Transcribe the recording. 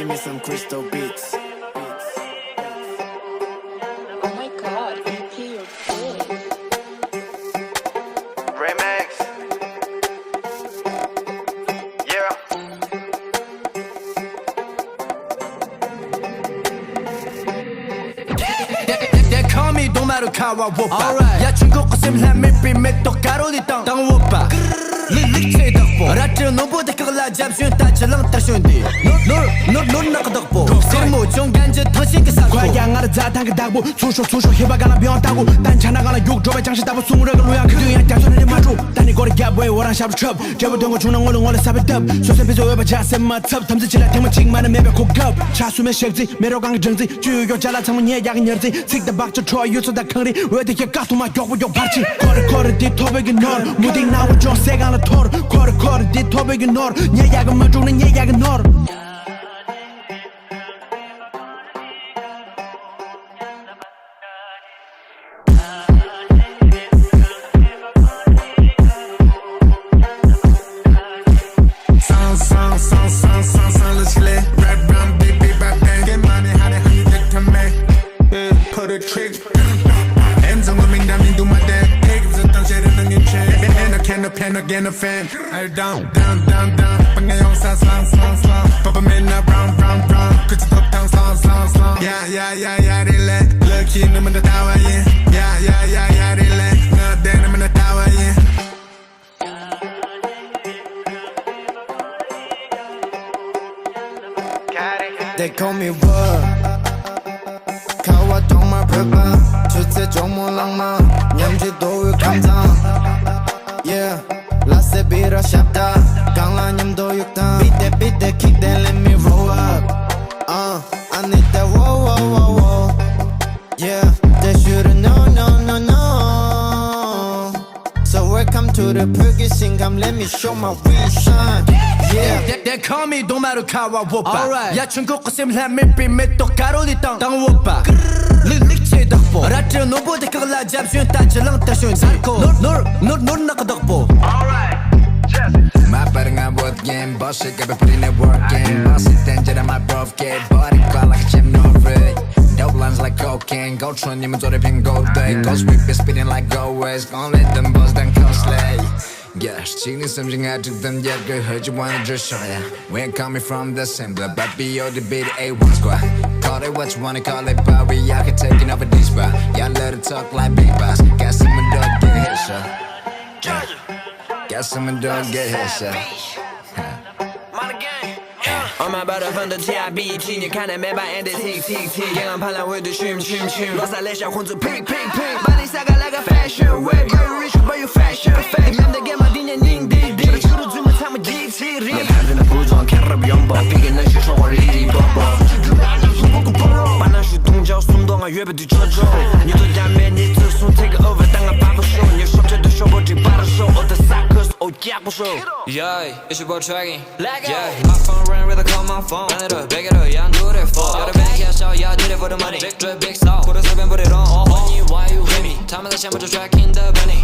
me some crystal beats. Oh my god, EP, you're good. Remix. Yeah. They call me 도마루카와 오빠. 야 중국 거슴한 밀비 맥도 가로디 땅 오빠. 릭체 덕보. 라트로 노보다 그걸라 잡수연 따질랑 따쇼인디. 널 나가덕보. 세모 종간저 터신 그 사고. 과양아를 자탄 그 다고 수쇼 해봐가나 병따고 단차나가나 욕조배 장시 따고 숭우라가 로야 그등이야 따소리를 마주 단이 거리 갭왜 오란 샤브 첩 제보던 중앙 얼른 사비 덥 소세 비소 외바 자세 마첩 탐지질라 태문 칭만은 매배 고급 차수면 쉑지 매로강 정지 주요 잘라 창문 예약은 열지 식다 박저 트로 유소다坑리 왜되게 까투마 욕부 바치 거리 뒤 토백이 널 무디 나와 줘 세간을 토르 거리 뒤 토백이 널 예약은 맞주는 예약은 널 Put a trick Hands on me, that mean do my dad Take it to the shit in your chair And I can't pen again a fan I down 방향 slong Papa man now brown 그치 top down slong Yeah 릴레 Lucky 놈은 다 따와 Yeah 릴레 너대 놈은 다 따와 They call me what? 가와 정말 불봐 주체 정말 낭만 냠지도 감당 Yeah 라세 비라 샵다 강라님도 육당 Beat that kick that let me roll up I need that whoa Yeah they should've known no So welcome to the 불기신감 Let me show my real shine Yeah They call me 도마루카와 오빠 야 중국 거슴한 밀비 맥도 가로디 땅 오빠 릭체 덕보 라트로 노보다 그걸라 잡수연 따질랑 따쇼인 사고 널 나가덕보 맞바른 what game Bullshit got me putting in work in Bossy danger on my broke game Body got like a gym no rig Dope lines like cocaine Go trun 님은 조립인 gold day Go sweep it spinning like go ways Gon' let them buzz then come slay Yeah, 지금 something I took them yet Girl, heard you wanna just show ya We ain't coming from the same blood But B.O. the beat A1 squad Call it what you wanna call it But we out here taking over this spot Y'all let it talk like big boss Got someone dog get hit shot Got someone dog get hit shot 얼마 벌어 from the TIBT你看的没把 end tick 영원 팔랑 we도 춤 로사 레샤 혼자 pick 빨리 싸가 like a fashion way You're rich but you fashion fake 맘대게 마디냐 닝디디 그로 주면 참은 지치리 내 팔드는 부정 캐럽 연법 비긴 난 시초월 일이 버버 반나슈 동작 숨동아越不地쳐줘 니도 잠에 니도 손 take over 당한 바보쇼 니 쇼트도 쇼버지 바로쇼 어떤 사커스 오야보쇼 Yeah, it's your boy tracking. Yeah, my phone ring with a call my phone. Run it up, back it up, yeah, I do that for. Got a bag, yeah, show, yeah, I did it for the money. Big drip, big salt. Put a slip and put it on. Money, why you hit me? Time of the shame, but you're tracking the bunny.